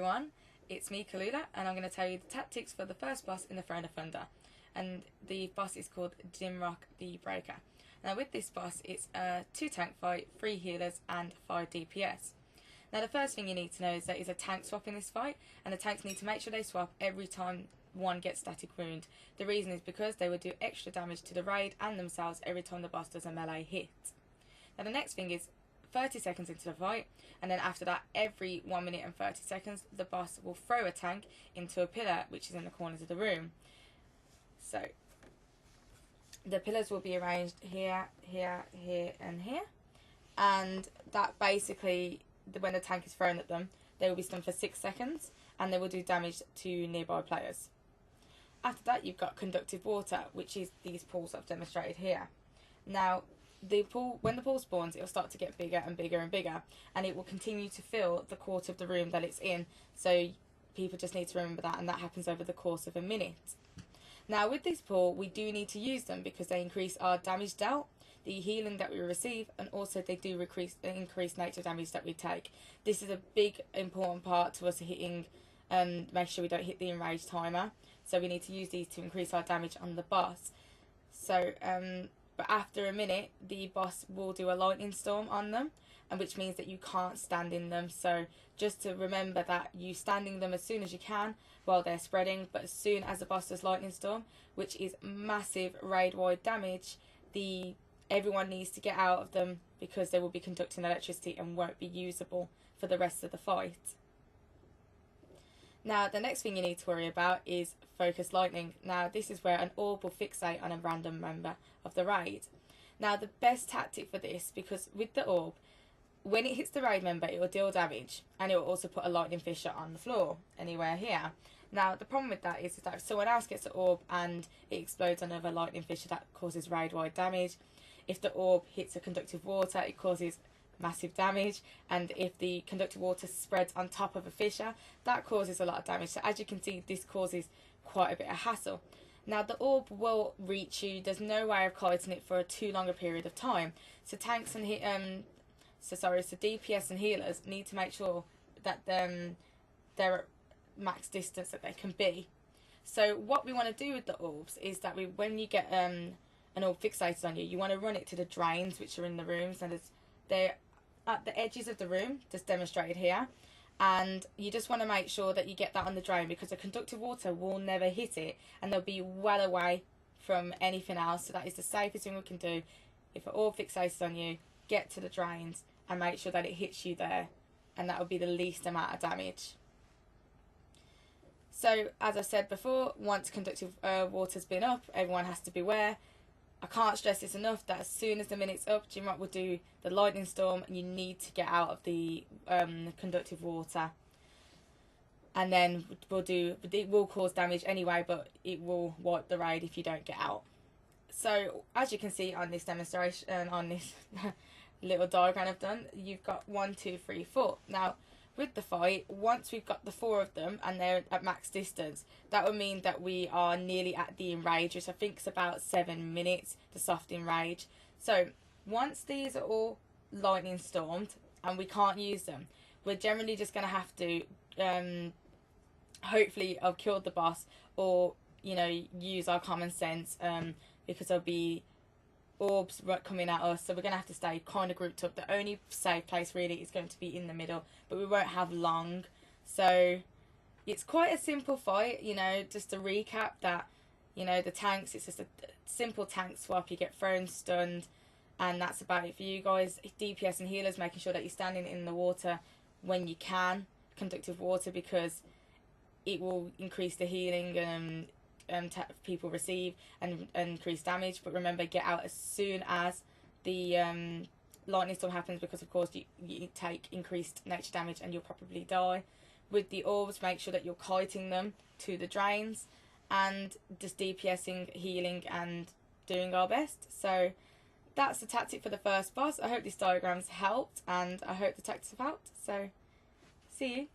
everyone, it's me Callula, and I'm going to tell you the tactics for the first boss in the Throne of Thunder. And the boss is called Jin'rokh the Breaker. Now with this boss, it's a 2 tank fight, 3 healers and 5 DPS. Now the first thing you need to know is there is a tank swap in this fight, and the tanks need to make sure they swap every time one gets static wound. The reason is because they will do extra damage to the raid and themselves every time the boss does a melee hit. Now the next thing is 30 seconds into the fight, and then after that, every 1 minute and 30 seconds, the boss will throw a tank into a pillar which is in the corners of the room. So the pillars will be arranged here, here, here and here, and that basically, when the tank is thrown at them, they will be stunned for 6 seconds and they will do damage to nearby players. After that, you've got conductive water, which is these pools I've demonstrated here. Now the pool, when the pool spawns, it will start to get bigger and bigger and bigger, and it will continue to fill the quarter of the room that it's in, so people just need to remember that, and that happens over the course of a minute. Now with this pool, we do need to use them because they increase our damage dealt, the healing that we receive, and also they do increase nature damage that we take. This is a big important part to us hitting, make sure we don't hit the enraged timer, so we need to use these to increase our damage on the boss. So but after a minute, the boss will do a lightning storm on them, and which means that you can't stand in them. So just to remember that you stand in them as soon as you can while they're spreading, but as soon as the boss does lightning storm, which is massive raid-wide damage, everyone needs to get out of them because they will be conducting electricity and won't be usable for the rest of the fight. Now the next thing you need to worry about is focus lightning. Now this is where an orb will fixate on a random member of the raid. Now the best tactic for this, because with the orb, when it hits the raid member, it will deal damage, and it will also put a lightning fissure on the floor anywhere here. Now the problem with that is that if someone else gets the orb and it explodes on another lightning fissure, that causes raid-wide damage. If the orb hits a conductive water, it causes massive damage, and if the conductive water spreads on top of a fissure, that causes a lot of damage. So as you can see, this causes quite a bit of hassle. Now the orb will reach you. There's no way of kiting it for a too long a period of time. So tanks and DPS and healers need to make sure that they're at max distance that they can be. So what we want to do with the orbs is that when you get an orb fixated on you, you want to run it to the drains which are in the rooms, and they're at the edges of the room, just demonstrated here, and you just want to make sure that you get that on the drain, because the conductive water will never hit it and they'll be well away from anything else. So that is the safest thing we can do. If an orb fixates on you, get to the drains and make sure that it hits you there, and that will be the least amount of damage. So as I said before, once conductive water's been up, everyone has to beware. I can't stress this enough that as soon as the minute's up, Jin'rokh will do the lightning storm, and you need to get out of the conductive water. And then it will cause damage anyway, but it will wipe the raid if you don't get out. So as you can see on this demonstration, on this little diagram I've done, you've got 1, 2, 3, 4. Now with the fight, once we've got the 4 of them and they're at max distance, that would mean that we are nearly at the enrage, which I think is about 7 minutes, the soft enrage. So once these are all lightning stormed and we can't use them, we're generally just going to have to hopefully have killed the boss, or use our common sense, because there'll be orbs coming at us, so we're going to have to stay kind of grouped up. The only safe place really is going to be in the middle, but we won't have long. So it's quite a simple fight, just to recap that, the tanks, it's just a simple tank swap. You get thrown, stunned, and that's about it for you guys. DPS and healers, making sure that you're standing in the water when you can, conductive water, because it will increase the healing people receive and increase damage. But remember, get out as soon as the lightning storm happens, because of course you take increased nature damage and you'll probably die. With the orbs, make sure that you're kiting them to the drains, and just DPSing, healing and doing our best. So that's the tactic for the first boss. I hope this diagram's helped, and I hope the tactics have helped. So see you.